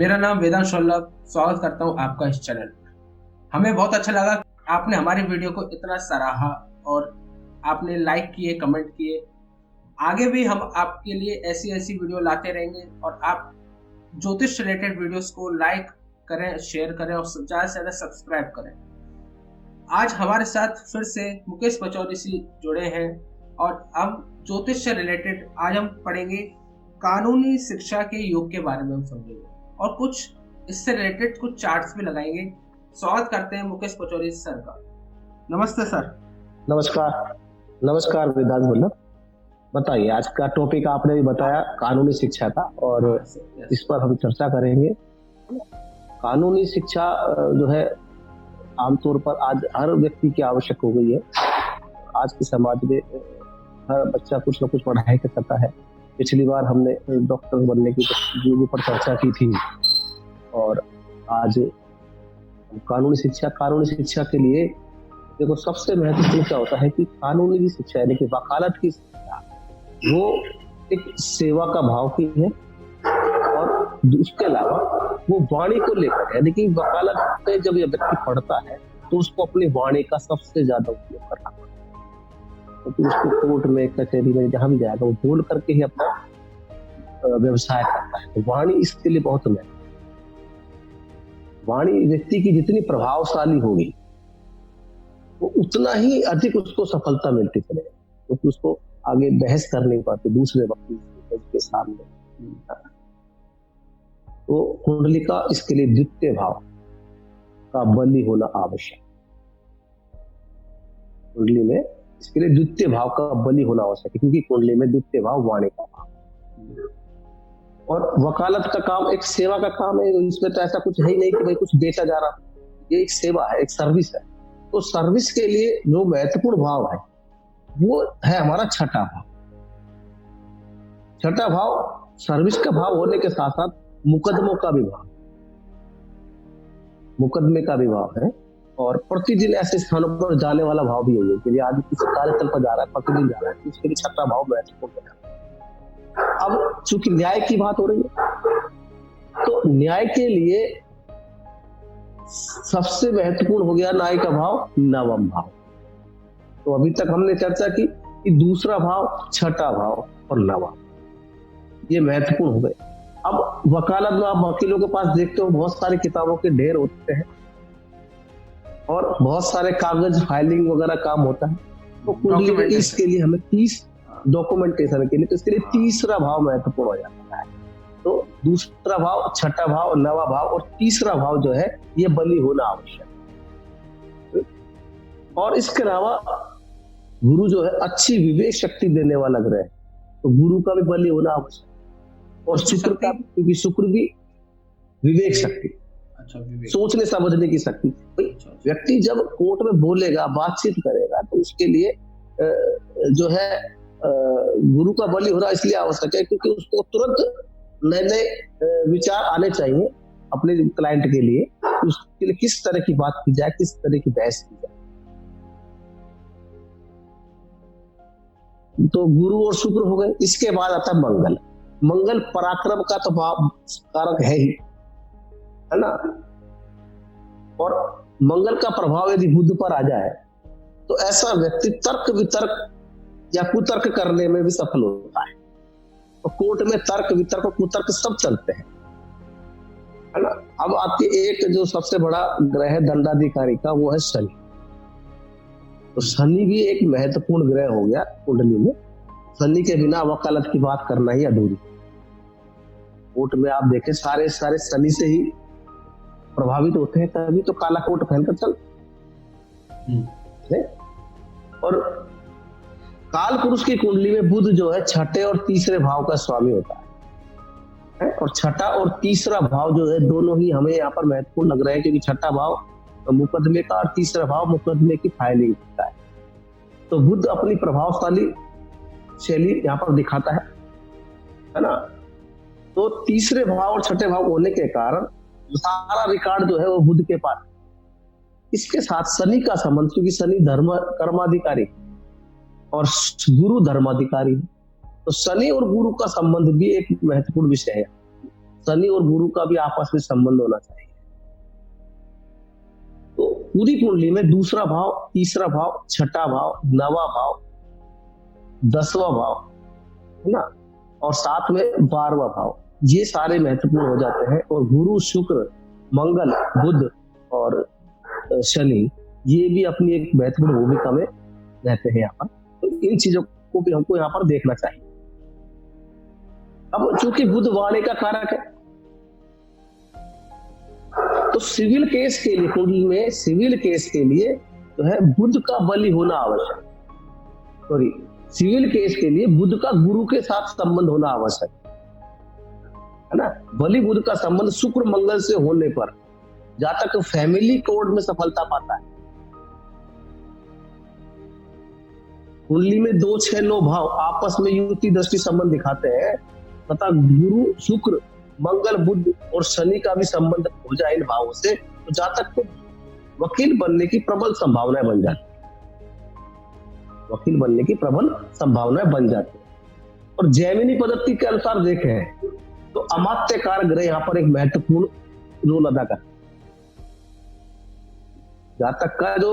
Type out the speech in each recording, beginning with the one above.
मेरा नाम वेदांत शोल्लभ। स्वागत करता हूं आपका इस चैनल पर। हमें बहुत अच्छा लगा कि आपने हमारी वीडियो को इतना सराहा और आपने लाइक किए, कमेंट किए। आगे भी हम आपके लिए ऐसी ऐसी वीडियो लाते रहेंगे और आप ज्योतिष रिलेटेड वीडियोस को लाइक करें, शेयर करें और ज़्यादा से ज़्यादा सब्सक्राइब करें। आज हमारे साथ फिर से मुकेश पचौरी जी जुड़े हैं और हम ज्योतिष से रिलेटेड आज हम पढ़ेंगे कानूनी शिक्षा के योग के बारे में हम समझेंगे और कुछ इससे रिलेटेड कुछ चार्ट्स भी लगाएंगे। स्वागत करते हैं मुकेश पचौरी सर का। नमस्ते सर। नमस्कार। नमस्कार वेदांत वल्लभ। बताइए, आज का टॉपिक आपने भी बताया कानूनी शिक्षा का और इस पर हम चर्चा करेंगे। कानूनी शिक्षा जो है आमतौर पर आज हर व्यक्ति की आवश्यक हो गई है। आज के समाज में हर बच्चा कुछ न कुछ पढ़ाई करता है। पिछली बार हमने डॉक्टर बनने की पर चर्चा की थी और आज कानूनी शिक्षा के लिए देखो सबसे महत्वपूर्ण क्या होता है कि कानूनी शिक्षा यानी कि वकालत की शिक्षा वो एक सेवा का भाव की है और उसके अलावा वो वाणी को लेकर यानी कि वकालत में जब यह व्यक्ति पढ़ता है तो उसको अपनी वाणी का सबसे ज्यादा उपयोग करना पड़ता है, क्योंकि उसको कोर्ट में, कचहरी में जहां भी जाएगा वो बोल करके ही अपना व्यवसाय करता है। तो वाणी इसके लिए बहुत महत्वपूर्ण। वाणी व्यक्ति की जितनी प्रभावशाली होगी वो उतना ही अधिक उसको सफलता मिलती चलेगी, क्योंकि उसको आगे बहस कर नहीं पाते दूसरे वकील के सामने। तो कुंडली का इसके लिए द्वितीय भाव का बली होना आवश्यक। कुंडली में इसके लिए द्वितीय भाव का बली होना आवश्यक है, क्योंकि कुंडली में द्वितीय भाव वाणी का भाव और वकालत का काम एक सेवा का काम है। इसमें तो ऐसा कुछ है ही नहीं कि भाई कुछ बेचा जा रहा, ये एक सेवा है, एक सर्विस है। तो सर्विस के लिए जो महत्वपूर्ण भाव है वो है हमारा छठा भाव। छठा भाव सर्विस का भाव होने के साथ साथ मुकदमे का भी भाव है और प्रतिदिन ऐसे स्थानों पर जाने वाला भाव भी है कि आदमी किसी कार्यस्थल पर जा रहा है, प्रतिदिन जा रहा है, तो उसके लिए छठा भाव महत्वपूर्ण है। अब चूंकि न्याय की बात हो रही है तो न्याय के लिए सबसे महत्वपूर्ण हो गया न्याय का भाव नवम भाव। तो अभी तक हमने चर्चा की कि दूसरा भाव, छठा भाव और नवम ये महत्वपूर्ण हो गए। अब वकालत में आप वकीलों के पास देखते हो बहुत सारी किताबों के ढेर होते हैं और बहुत सारे कागज फाइलिंग वगैरह काम होता है। तो इसके लिए हमें 30 डॉक्यूमेंटेशन के लिए तो इसके लिए तीसरा भाव महत्वपूर्ण हो जाता है। तो दूसरा भाव, छठा भाव, नवा भाव और तीसरा भाव जो है ये बली होना आवश्यक। और इसके अलावा गुरु जो है अच्छी विवेक शक्ति देने वाला ग्रह है, तो गुरु का भी बली होना आवश्यक। और शुक्र का, क्योंकि शुक्र भी विवेक शक्ति, सोचने समझने की शक्ति। व्यक्ति जब कोर्ट में बोलेगा, बातचीत करेगा तो उसके लिए जो है गुरु का बलि होना इसलिए आवश्यक है क्योंकि उसको तुरंत नए नए विचार आने चाहिए अपने क्लाइंट के लिए, उसके लिए किस तरह की बात की जाए, किस तरह की बहस की जाए। तो गुरु और शुक्र हो गए। इसके बाद आता है मंगल। मंगल पराक्रम का तो भाव कारक है ही, है ना। और मंगल का प्रभाव यदि बुध पर आ जाए तो ऐसा व्यक्ति तर्क वितर्क या कुतर्क करने में भी सफल होता है। तो कोर्ट में तर्क वितर्क और कुतर्क सब चलते हैं, है ना। अब आपके एक जो सबसे बड़ा ग्रह है दंडाधिकारी का, वो है शनि। तो शनि भी एक महत्वपूर्ण ग्रह हो गया कुंडली में। शनि के बिना वकालत की बात करना ही अधूरी। कोर्ट में आप देखें सारे शनि से ही प्रभावित होते हैं, तभी तो काला कोट पहनकर चलते। और काल पुरुष की कुंडली में बुध जो है छठे और तीसरे भाव का स्वामी होता है और छठा और तीसरा भाव जो है दोनों ही हमें यहाँ पर महत्वपूर्ण लग रहे हैं, क्योंकि छठा भाव मुकदमे का और तीसरा भाव मुकदमे की फाइलिंग का है। तो बुध अपनी प्रभावशाली शैली यहाँ पर दिखाता है ना। तो तीसरे भाव और छठे भाव होने के कारण सारा रिकॉर्ड जो है वो बुध के पास। इसके साथ शनि का संबंध, क्योंकि शनि धर्म कर्माधिकारी और गुरु धर्माधिकारी, तो शनि और गुरु का संबंध भी एक महत्वपूर्ण विषय है। शनि और गुरु का भी आपस में संबंध होना चाहिए। तो पूरी कुंडली में दूसरा भाव, तीसरा भाव, छठा भाव, नवा भाव, 10वां भाव, है ना, और साथ में 12वां भाव, ये सारे महत्वपूर्ण हो जाते हैं। और गुरु, शुक्र, मंगल, बुध और शनि, ये भी अपनी एक महत्वपूर्ण भूमिका में रहते हैं यहाँ पर। तो इन चीजों को भी हमको यहाँ पर देखना चाहिए। अब चूंकि बुध वाणी का कारक है, तो सिविल केस के लिए, कुंडली में सिविल केस के लिए जो है बुध का बलि होना आवश्यक। सॉरी, सिविल केस के लिए बुध का गुरु के साथ संबंध होना आवश्यक है ना। बलि बुध का संबंध शुक्र मंगल से होने पर जातक फैमिली कोर्ट में सफलता पाता है। कुंडली में 2, 6, 9 भाव आपस में युति दृष्टि संबंध दिखाते हैं तथा गुरु, शुक्र, मंगल, बुध और शनि का भी संबंध हो जाए इन भावों से, तो जातक को वकील बनने की प्रबल संभावनाएं बन जाती है। वकील बनने की प्रबल संभावनाएं बन जाती है। और जैमिनी पद्धति के अनुसार देखें तो अमात्य कारक ग्रह यहाँ पर एक महत्वपूर्ण रोल अदा करते हैं। जातक का जो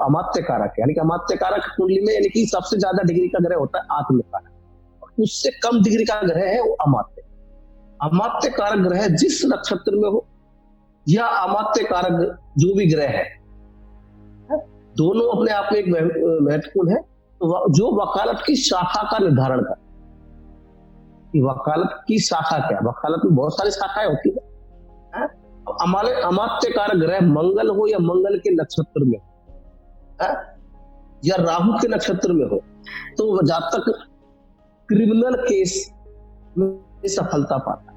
अमात्य कारक है, यानी कि अमात्य कारक कुंडली में यानी कि सबसे ज्यादा डिग्री का ग्रह होता है आत्म कारक, उससे कम डिग्री का ग्रह है वो अमात्य। अमात्य कारक ग्रह जिस नक्षत्र में हो या अमात्य कारक जो भी ग्रह है, दोनों अपने आप में एक महत्वपूर्ण है। तो जो वकालत की शाखा का निर्धारण कर, वकालत की शाखा क्या, वकालत में बहुत सारी शाखाएं होती है। हमारे अमात्य कारक ग्रह मंगल हो या मंगल के नक्षत्र में है, या राहु के नक्षत्र में हो, तो जातक क्रिमिनल केस में सफलता पाता है।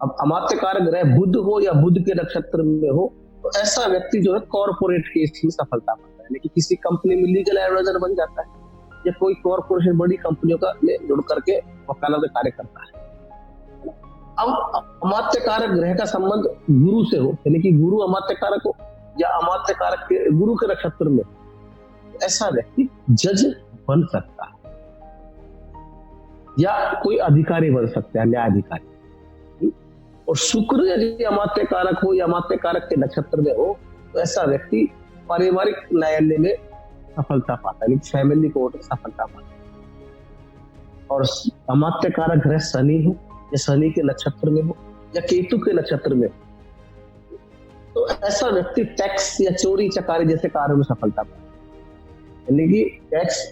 अब अमात्य कारक ग्रह बुध हो या बुध के नक्षत्र में हो, तो ऐसा व्यक्ति जो है कॉर्पोरेट केस में सफलता पाता है, यानी कि किसी कंपनी में लीगल एडवाइजर बन जाता है या कोई कॉर्पोरेशन बड़ी कंपनियों का में जुड़ करके वकालत का कार्य करता है। अब अमात्य कारक ग्रह का संबंध गुरु से हो, यानी कि गुरु अमात्य कारक हो या अमात्य कारक के गुरु के नक्षत्र में, ऐसा व्यक्ति जज बन सकता है या कोई अधिकारी बन सकता है, न्यायाधिकारी। और शुक्र यदि अमात्य कारक हो या अमात्य कारक के नक्षत्र में हो, तो ऐसा व्यक्ति पारिवारिक न्यायालय में सफलता पाता है, फैमिली कोर्ट में सफलता पाता है। और अमात्य कारक ग्रह शनि हो या शनि के नक्षत्र में हो या केतु के नक्षत्र में, तो ऐसा व्यक्ति टैक्स या चोरी चकारी जैसे कार्य में सफलता पाता है, यानी कि टैक्स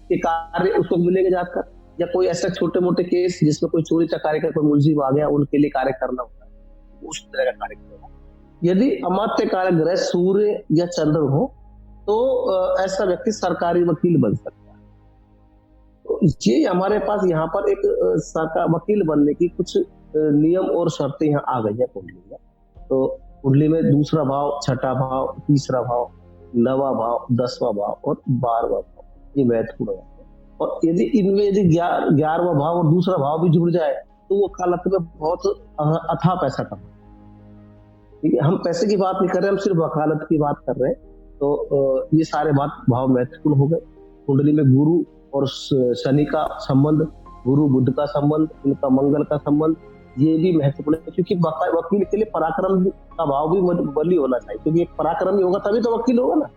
के कार्य उसको मिलेंगे जाकर, या कोई ऐसा छोटे मोटे केस जिसमें कोई चोरी चकारी का कोई मुलजिम आ गया, उनके लिए कार्य करना होता है, उस तरह का कार्य करेगा। यदि अमात्य कारक ग्रह सूर्य या चंद्र हो, तो ऐसा व्यक्ति सरकारी वकील बन सकता है। तो ये हमारे पास यहाँ पर एक वकील बनने की कुछ नियम और शर्तें यहाँ आ गई है कुंडली में। तो कुंडली में दूसरा भाव, छठा भाव, तीसरा भाव, नवा भाव, 10वां भाव और 12वां भाव, ये महत्वपूर्ण है। और यदि इनमें यदि 11वां भाव और दूसरा भाव भी जुड़ जाए, तो वो वकालत में बहुत अथाह पैसा कमाए। ठीक है, हम पैसे की बात नहीं कर रहे, हम सिर्फ वकालत की बात कर रहे हैं। तो ये सारे बात भाव महत्वपूर्ण हो गए। कुंडली में गुरु और शनि का संबंध, गुरु बुध का संबंध, इनका मंगल का संबंध, ये भी महत्वपूर्ण है, क्योंकि वकील के लिए पराक्रम का भाव भी बली होना चाहिए, क्योंकि एक पराक्रमी होगा तभी तो वकील होगा ना।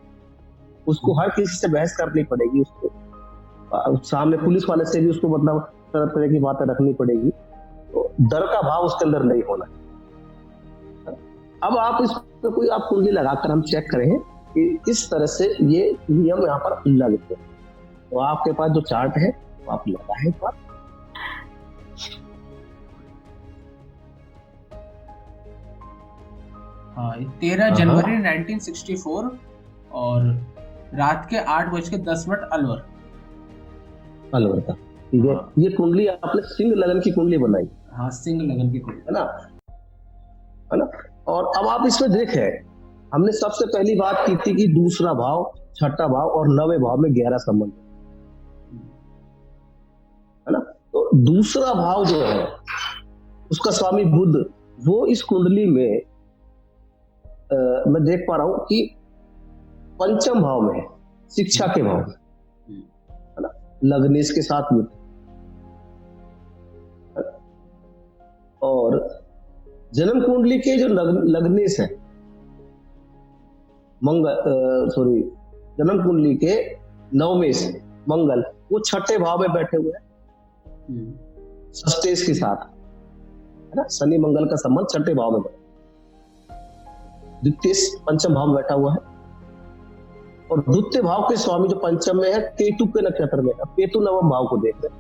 उसको हर किसी से बहस करनी पड़ेगी, उसको सामने पुलिस वाले से भी उसको मतलब तरह तरह की बातें रखनी पड़ेगी। तो डर का भाव उसके अंदर नहीं होना। अब आप इस पर कोई आप कुंडली लगाकर हम चेक करें कि किस तरह से ये नियम यहाँ पर लगते हैं। तो आपके पास जो चार्ट है वो आप लगाएं एक बार। हाँ, 13 जनवरी 1964 और रात के 8:10 अलवर का, ठीक है। ये कुंडली आपने सिंह लगन की कुंडली बनाई। हाँ, सिंह लगन की कुंडली, है ना। और अब आप इसमें देखें, हमने सबसे पहली बात की थी कि दूसरा भाव, छठा भाव और 9वें भाव में गहरा संबंध है ना। तो दूसरा भाव जो है उसका स्वामी बुध, वो इस कुंडली में मैं देख पा रहा हूं कि पंचम भाव में, शिक्षा के भाव में, है ना, लग्नेश के साथ युद्ध। और जन्म कुंडली के जो लग्नेश है मंगल, जन्म कुंडली के नवमेश मंगल वो छठे भाव में बैठे हुए हैं षष्ठेश के साथ, है ना। शनि मंगल का संबंध छठे भाव में बैठा, द्वितीय पंचम भाव में बैठा हुआ है। और द्वितीय भाव के स्वामी जो पंचम में है केतु के नक्षत्र में, केतु नवम भाव को देख रहे हैं।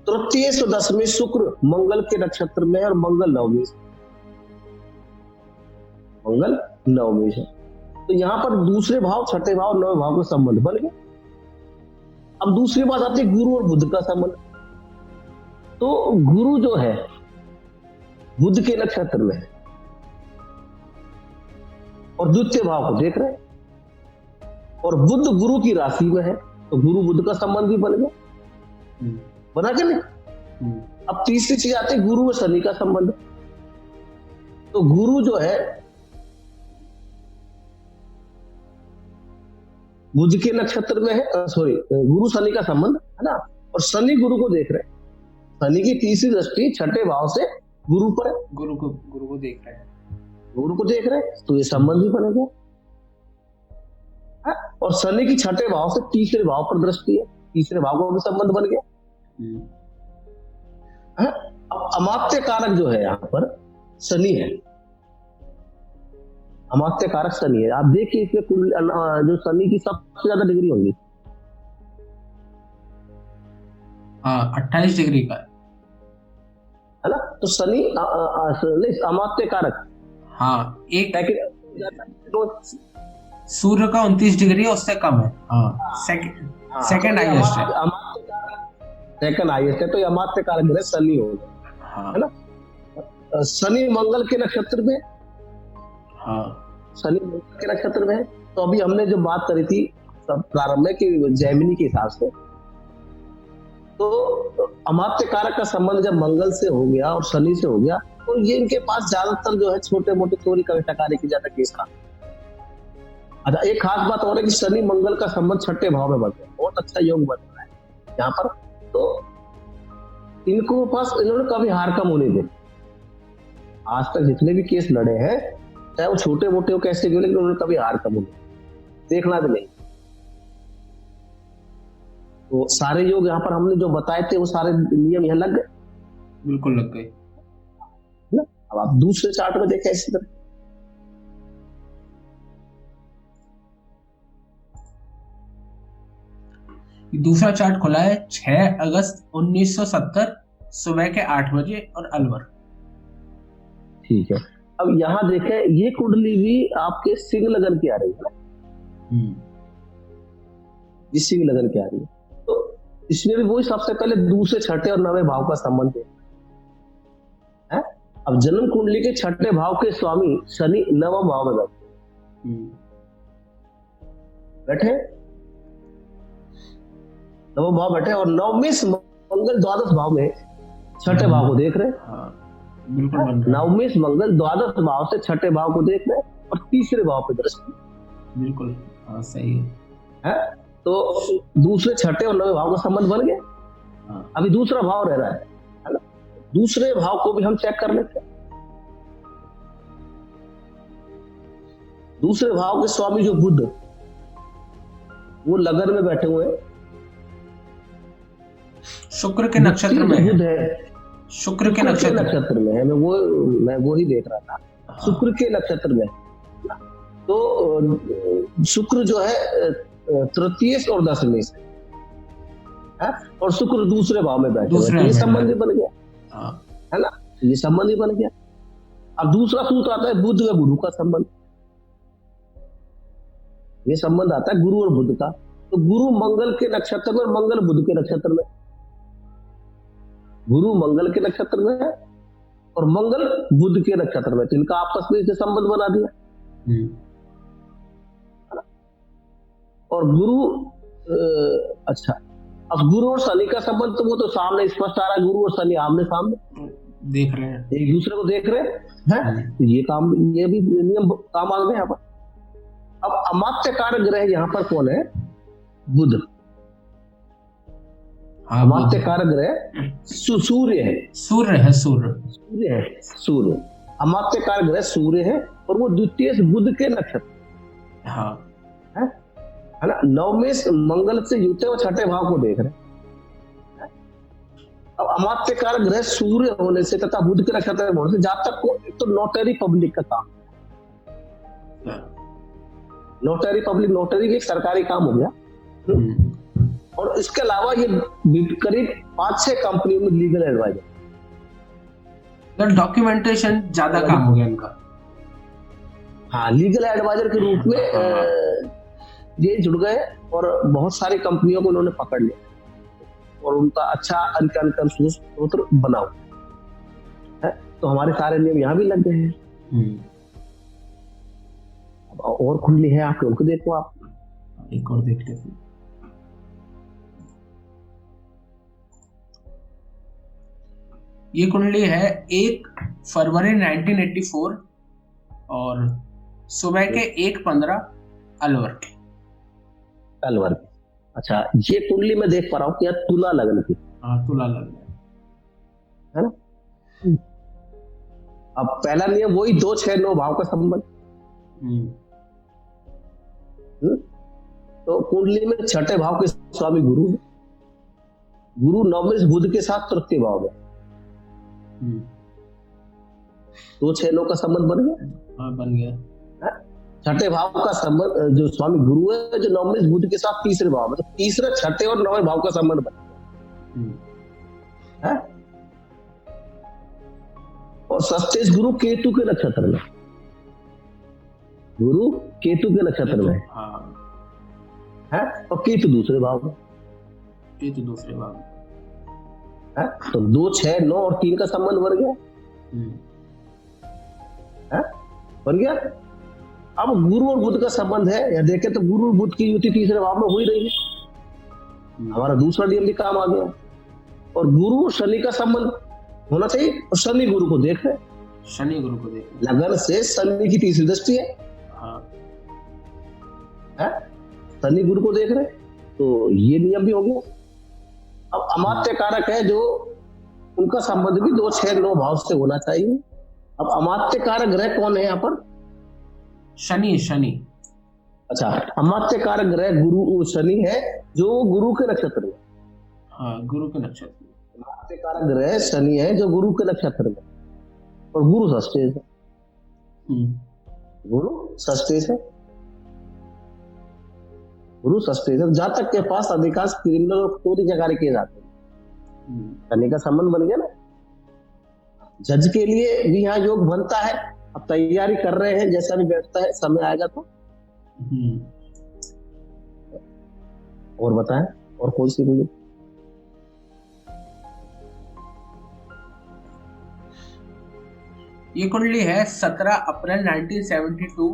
तृतीय और दसवें शुक्र मंगल के नक्षत्र में है और मंगल नवमी, मंगल नवमी है। तो यहाँ पर दूसरे भाव, छठे भाव, नवे भाव का संबंध बन गया। अब दूसरी बात आती है गुरु और बुध का संबंध। तो गुरु जो है बुध के नक्षत्र में है और द्वितीय भाव को देख रहे हैं और बुध गुरु की राशि में है, तो गुरु बुध का संबंध भी बन गया, बना के नहीं। अब तीसरी चीज आती है गुरु और शनि का संबंध। तो गुरु जो है बुध के नक्षत्र में है, गुरु शनि का संबंध है ना, और शनि गुरु को देख रहे हैं। शनि की तीसरी दृष्टि छठे भाव से गुरु पर है, गुरु को देख रहे हैं, गुरु को देख रहे हैं, तो ये संबंध भी बनेगा। और शनि की छठे भाव से तीसरे भाव पर दृष्टि है, तीसरे भाव का भी संबंध बन गया। अब अमात्य कारक जो है यहाँ पर शनि है, अमात्य कारक शनि है। आप देखिए इसमें जो शनि की सबसे ज्यादा डिग्री होगी 28 डिग्री का, है ना। तो शनि अमात्य कारक, हाँ, एक सूर्य का 29 डिग्री उससे कम है, सेकंड हाईएस्ट है, सेकंड हाईएस्ट है। तो अमात्य कारक है शनि होगा, है ना। शनि मंगल के नक्षत्र में, शनि मंगल के नक्षत्र में है। तो अभी हमने जो बात करी थी प्रारंभ में कि जैमिनी के हिसाब से, तो अमात्य कारक का संबंध जब मंगल से हो गया और शनि से हो गया, तो ये इनके पास ज्यादातर जो है छोटे मोटे चोरी का टकारे की ज्यादा केस था। अच्छा, एक खास बात और है कि शनि मंगल का संबंध छठे भाव में बन गया, बहुत अच्छा योग बन रहा है यहाँ पर। तो इनको पास इन्होंने कभी हार कम होने दे, आज तक जितने भी केस लड़े हैं चाहे वो छोटे मोटे हो कैसे क्यों, लेकिन उन्होंने कभी हार कम होने देखना भी नहीं। तो सारे योग यहाँ पर हमने जो बताए थे वो सारे नियम यहाँ लग गए, बिल्कुल लग गए। अब आप दूसरे चार्ट में देखें इसी तरह, दूसरा चार्ट खुला है 6 अगस्त 1970 सुबह के 8 बजे और अलवर। ठीक है। अब यहाँ देखें ये कुंडली भी आपके सिंह लगन की आ रही है, ये सिंह लगन की आ रही है। तो इसमें भी वही सबसे पहले दूसरे, छठे और नवे भाव का संबंध है। अब जन्म कुंडली के छठे भाव के स्वामी शनि नवम भाव में बैठे, नवम भाव बैठे और नवमेश मंगल द्वादश भाव में छठे भाव को देख रहे, नवमेश मंगल द्वादश भाव से छठे भाव को देख रहे और तीसरे भाव पे दृष्टि, बिल्कुल सही है। तो दूसरे, छठे और नवे भाव का संबंध बन गया। अभी दूसरा भाव रह रहा है ना, दूसरे भाव को भी हम चेक कर लेते हैं। दूसरे भाव के स्वामी जो बुध, वो लगन में बैठे हुए हैं, शुक्र के नक्षत्र में है, शुक्र के नक्षत्र में है। मैं वो ही देख रहा था, शुक्र के नक्षत्र में। तो शुक्र जो है तृतीय और दसवें है, और शुक्र दूसरे भाव में बैठे हुए, ये संबंध ही बन गया, है ना, ये संबंध ही बन गया। अब दूसरा सूत्र आता है बुध व गुरु का संबंध, ये संबंध आता है गुरु और बुध का। तो गुरु मंगल के नक्षत्र में, मंगल बुध के नक्षत्र में, गुरु मंगल के नक्षत्र में है और मंगल बुध के नक्षत्र में, तो इनका आपस में इसे संबंध बना दिया। और गुरु अच्छा, अब गुरु और शनि का संबंध तो वो तो सामने स्पष्ट आ रहा है, गुरु और शनि आमने सामने देख रहे हैं, एक दूसरे को देख रहे हैं, तो ये भी नियम काम आ गए यहाँ पर। अब अमात्य कारक ग्रह यहाँ पर कौन है? बुध। हाँ, अमात्य कारक ग्रह सूर्य है। सूर्य है, सूर्य है सूर्य। अमात्य कारक ग्रह सूर्य है और वो द्वितीय बुध के नक्षत्र हाँ है ना। नवमें मंगल से युक्त है और छठे भाव को देख रहे हैं। अब अमात्य कारक ग्रह सूर्य होने से तथा बुध के नक्षत्र होने से जहां तक को एक तो नोटरी पब्लिक का काम, नोटरी पब्लिक, नोटरी भी एक सरकारी काम हो गया। और इसके अलावा ये करीब 5-6 कंपनियों में लीगल एडवाइजर, डॉक्यूमेंटेशन ज्यादा काम हो गया इनका। हाँ, लीगल एडवाइजर के रूप में ये जुड़ गए और बहुत सारी कंपनियों को उन्होंने पकड़ लिया और उनका अच्छा इनकम स्रोत बना है। तो हमारे सारे नियम यहाँ भी लग गए हैं। और खुली है, आप उनको देखो। आप एक और देख लेते। ये कुंडली है 1 फरवरी 1984 और सुबह के 1:15 अलवर की। अलवर की। अच्छा, ये कुंडली में देख पा रहा हूँ कि तुला लगन की। हाँ, तुला लगन है ना। अब पहला नियम वही 2, 6, 9 भाव का संबंध। तो कुंडली में छठे भाव के स्वामी गुरु है। गुरु नवमें बुध के साथ तृतीय भाव में। 2, 6, 9 का संबंध बन गया। हाँ, बन गया। छठे भाव का संबंध जो स्वामी गुरु है, जो नवमें बुध के साथ तीसरे भाव में, तो तीसरे, छठे और नौवें भाव का संबंध बन गया। और षष्ठेश गुरु केतु के नक्षत्र में, गुरु केतु के नक्षत्र में है। और केतु दूसरे भाव में, केतु दूसरे भाव में है। तो 2, 6, 9 और 3 का संबंध बन गया। बन गया। अब गुरु और बुध का संबंध है, या देखें तो गुरु और बुध की युति तीसरे भाव में हो ही रही है। हमारा दूसरा नियम भी काम आ गया। और गुरु और शनि का संबंध होना चाहिए, और शनि गुरु को देख रहे, शनि गुरु को देख रहे, लगन से शनि की तीसरी दृष्टि है। शनि गुरु को देख रहे, तो ये नियम भी हो गया। अब अमात्य कारक है जो उनका संबंध भी 2, 6, 9 भाव से होना चाहिए। अब अमात्य कारक ग्रह कौन है यहाँ पर? शनि। शनि। अच्छा, अमात्य कारक ग्रह गुरु शनि है जो गुरु के नक्षत्र में। हाँ, गुरु के नक्षत्र में। अमात्य कारक ग्रह शनि है जो गुरु के नक्षत्र में, और गुरु षष्ठेश है। गुरु षष्ठेश है। गुरु षष्ठेश है। जहां तक के पास अधिकांश क्रिमिनल और चोरी के कार्य किए जाते हैं, शनि का संबंध बन गया ना। जज के लिए भी यहाँ योग बनता है। अब तैयारी कर रहे हैं, जैसा भी बैठता है, समय आएगा तो। और बताएं, और कौन सी कुंडली? ये कुंडली है 17 अप्रैल 1972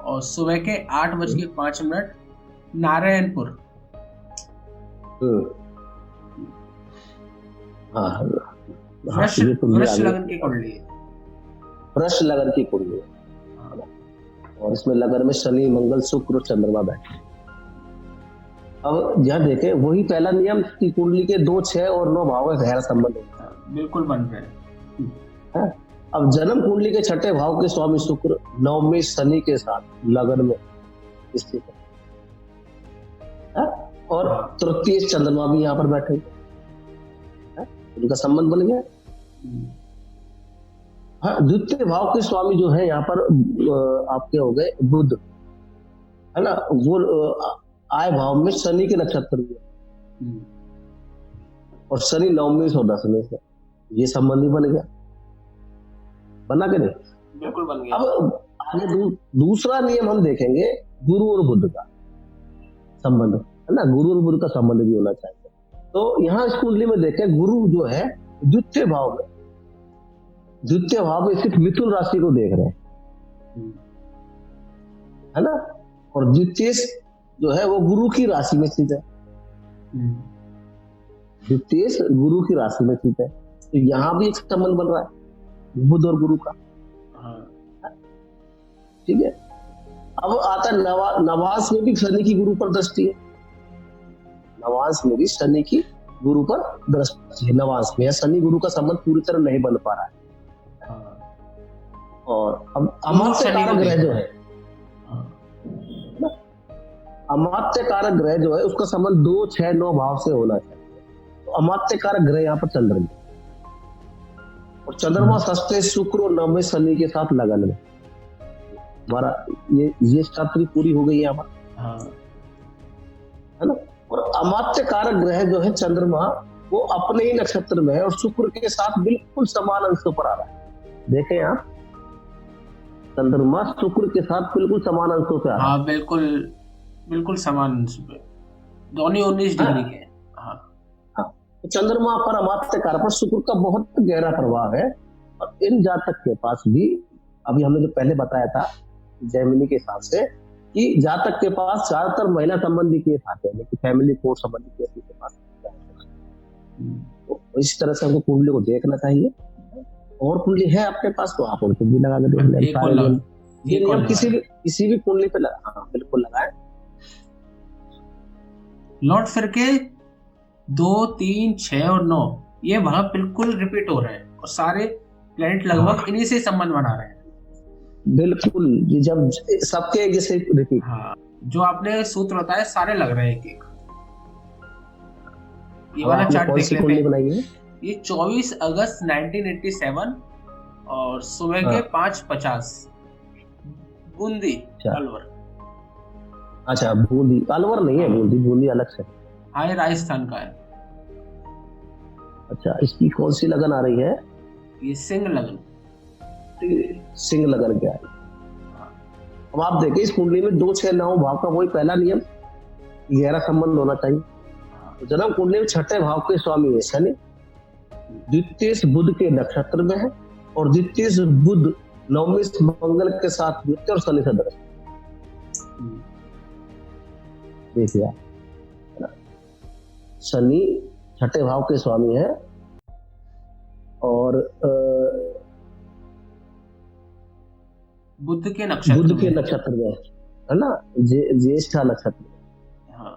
और सुबह के 8:05 नारायणपुर। वृष लगन की कुंडली है। वृष लगन की कुंडली है। और इसमें लगन में शनि, मंगल, शुक्र और चंद्रमा बैठे। अब यहां देखें, वही पहला नियम की कुंडली के 2, 6 और 9 भाव का गहरा संबंध है। बिल्कुल बन रहे हैं। अब जन्म कुंडली के छठे भाव के स्वामी शुक्र नवमें शनि के साथ लगन में स्थित है। और तृतीय चंद्रमा भी यहाँ पर बैठे हैं, उनका संबंध बन गया। हाँ, द्वितीय भाव के स्वामी जो है यहाँ पर आपके हो गए बुध, है ना। वो आय भाव में शनि के नक्षत्र में, और शनि नवमी और 10वें से, ये संबंध ही बन गया। बना के नहीं? बिल्कुल बन गया। अब आगे दूसरा नियम हम देखेंगे, गुरु और बुध का संबंध, है ना। गुरु और बुध का संबंध भी होना चाहिए। तो यहाँ इस कुंडली में देखें, गुरु जो है द्वितीय भाव में, द्वितीय भाव में स्थित मिथुन राशि को देख रहे हैं, है ना। और द्वितीय जो है वो गुरु की राशि में स्थित है। द्वितीय गुरु की राशि में स्थित है, तो यहाँ भी एक संबंध बन रहा है बुध और गुरु का। ठीक है। अब आता नवांश में भी शनि की गुरु पर दृष्टि है। नवांश में भी शनि की गुरु पर दृष्टि है नवांश में, शनि गुरु का संबंध पूरी तरह नहीं बन पा रहा है। और अब अमात्य कारक ग्रह जो है, अमात्य कारक ग्रह जो है उसका संबंध 2, 6, 9 भाव से होना चाहिए। तो अमात्य कारक ग्रह यहाँ पर चंद्रमा, और चंद्रमा षष्ठे शुक्र और नवमे शनि के साथ लगन में। हमारा ये शर्त भी पूरी हो गई है यहाँ पर, है ना। और अमात्य कारक ग्रह जो है चंद्रमा, वो अपने ही नक्षत्र में है और शुक्र के साथ बिल्कुल समान अंशों पर आ रहा है। देखें आप, चंद्रमा शुक्र के साथ बिल्कुल समान अंशों पे आ रहा है। हाँ, बिल्कुल समान अंश पे, दोनों 19 डिग्री के। हाँ, तो चंद्रमा पर अमात्य कारक पर शुक्र का बहुत गहरा प्रभाव है। और इन जातक के पास भी, अभी हमने जो पहले बताया था जैमिनी के हिसाब से, कि जातक के पास ज्यादातर महिला संबंधी केस आते हैं, लेकिन फैमिली कोर्ट संबंधी केस के पास, तो इस तरह से हमको कुंडली को देखना चाहिए। और कुंडली है आपके पास तो आप उनको भी लगा के देख लें। ये नियम किसी भी कुंडली पे बिल्कुल लगाए। लौट फिर के 2, 3, 6 और 9 ये भाव बिल्कुल रिपीट हो रहे हैं और सारे प्लैनेट लगभग इन्हीं से संबंध बना रहे हैं। बिल्कुल, जब सबके जैसे रिपीट। हाँ, जो आपने सूत्र बताया सारे लग रहे हैं एक। ये वाला चार्ट देख लेते हैं। ये 24 अगस्त 1987 और सुबह के 5:50 बूंदी अलवर। अच्छा, बूंदी अलवर नहीं है, बूंदी अलग से। हाँ, ये राजस्थान का है। अच्छा, इसकी कौन सी लगन आ रही है? ये सिंह लगन। सिंह लगन क्या है? अब आप देखिए इस कुंडली में 2, 6, 9 भाव का वही पहला नियम, गहरा संबंध होना चाहिए। तो जन्म कुंडली में छठे भाव के स्वामी है शनि, द्वितीय बुध के नक्षत्र में है, और द्वितीय बुध नवमी मंगल के साथ द्वितीय और शनि से दृष्टि। देखिए शनि छठे भाव के स्वामी है और बुध के नक्षत्र में है ना, ज्येष्ठा नक्षत्र। हाँ।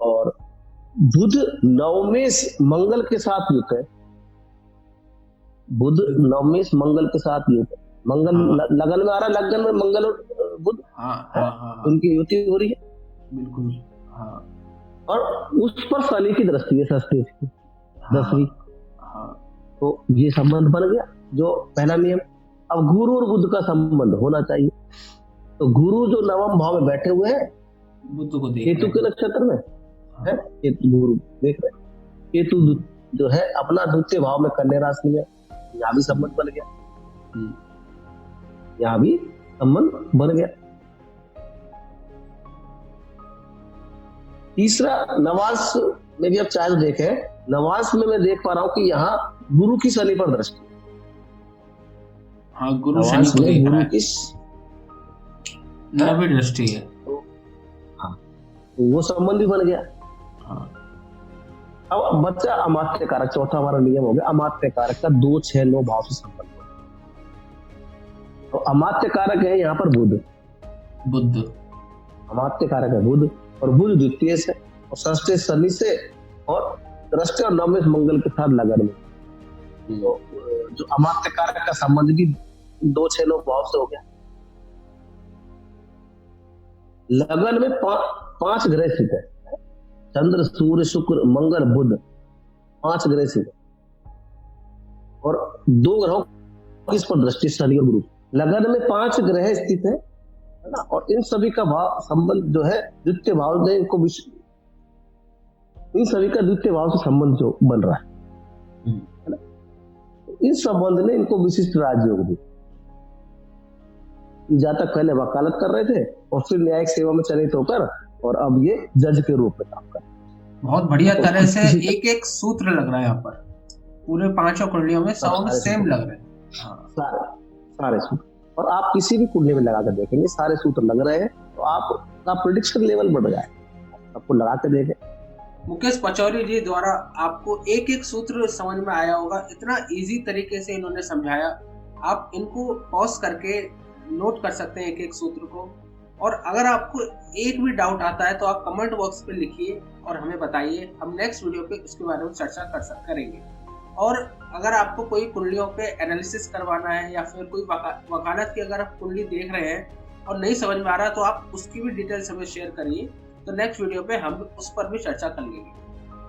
और बुध नवमेश मंगल के साथ युक्त है, बुध नवमेश मंगल के साथ युक्त है। मंगल लगन में आ रहा है, लगन में मंगल और बुध उनकी युति हो रही है। बिल्कुल। हाँ। और उस पर शनि की दृष्टि है, षष्ठी की 10वीं। तो ये संबंध बन गया जो पहला नियम। अब गुरु और बुध का संबंध होना चाहिए। तो गुरु जो नवम भाव में बैठे हुए हैं, बुध को देख केतु के नक्षत्र में है, गुरु देख रहे, केतु जो है अपना द्वितीय भाव में कन्या राशि में, यहाँ भी संबंध बन गया, यहाँ भी संबंध बन गया। तीसरा नवांश में भी अब चाहे तो देखें, नवांश में मैं देख पा रहा हूं कि यहाँ गुरु की शनि पर दृष्टि। हाँ, गुरु शनि को देख रहा है, नवी दृष्टि है। हाँ, तो वो संबंध भी बन गया। हाँ। अब बच्चा अमात्य कारक, चौथा हमारा नियम हो गया अमात्य कारक का 2, 6, 9 भाव से संबंध। तो अमात्य कारक है यहाँ पर बुध, अमात्य कारक है बुध, और बुध द्वितीय से और षष्ठे शनि से और दृष्टि और नवमे मंगल के साथ लगन में। तो जो अमात्य कारक का संबंध भी 2, 6, 9 भाव से हो गया। लगन में 5 ग्रह स्थित है, चंद्र, सूर्य, शुक्र, मंगल, बुध, 5 ग्रह स्थित है और 2 ग्रहों की इस पर दृष्टि शनि और गुरु। लगन में 5 ग्रह स्थित है ना, और इन सभी का भाव संबंध जो है द्वितीय भाव में, इनको इन सभी का द्वितीय भाव से संबंध जो बन रहा है ना, इस संबंध ने इनको विशिष्ट राजयोग दी। जातक पहले वकालत कर रहे थे और फिर न्यायिक सेवा में चयनित होकर और अब ये जज के रूप में काम कर रहे हैं। बहुत बढ़िया तरह से एक सूत्र लग रहा है यहाँ पर, पूरे 5 कुंडलियों में साउंड सेम लग रहे हैं। सारे सूत्र, और आप किसी भी कुंडली में लगा कर देखेंगे सारे सूत्र लग रहे हैं, तो आपका प्रेडिक्शन लेवल बढ़ गया है। आपको लगा के देखें। मुकेश पचौरी जी द्वारा आपको एक सूत्र समझ में आया होगा, इतना इजी तरीके से इन्होंने समझाया। आप इनको पॉज करके नोट कर सकते हैं एक सूत्र को, और अगर आपको एक भी डाउट आता है तो आप कमेंट बॉक्स पे लिखिए और हमें बताइए, हम नेक्स्ट वीडियो पे उसके बारे में चर्चा करेंगे। और अगर आपको कोई कुंडलियों पे एनालिसिस करवाना है या फिर कोई वकालत की अगर आप कुंडली देख रहे हैं और नहीं समझ में आ रहा तो आप उसकी भी डिटेल्स हमें शेयर करिए, तो नेक्स्ट वीडियो पे हम उस पर भी चर्चा कर लेंगे।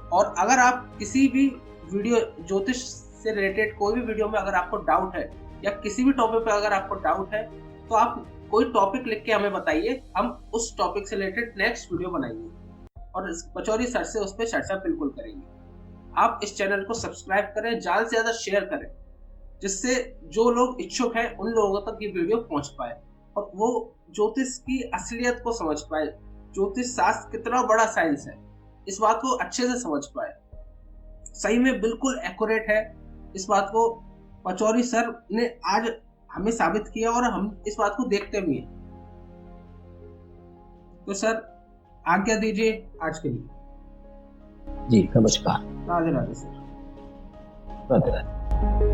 और अगर आप किसी भी वीडियो ज्योतिष से रिलेटेड कोई भी वीडियो में अगर आपको डाउट है या किसी भी टॉपिक पे अगर आपको डाउट है तो आप कोई टॉपिक लिख के हमें बताइए, हम उस टॉपिक से रिलेटेड नेक्स्ट वीडियो बनाएंगे और पचौरी सर से उस पर चर्चा बिल्कुल करेंगे। आप इस चैनल को सब्सक्राइब करें, ज्यादा से ज्यादा शेयर करें, जिससे जो लोग इच्छुक हैं उन लोगों तक ये वीडियो पहुंच पाए और वो ज्योतिष की असलियत को समझ पाए, ज्योतिष शास्त्र कितना बड़ा साइंस है इस बात को अच्छे से समझ पाए। सही में बिल्कुल एक्यूरेट है, इस बात को पचौरी सर ने आज हमें साबित किया और हम इस बात को देखते भी हैं। तो सर आज्ञा दीजिए आज के लिए। जी नमस्कार। राधे राधे सर। राधे राधे।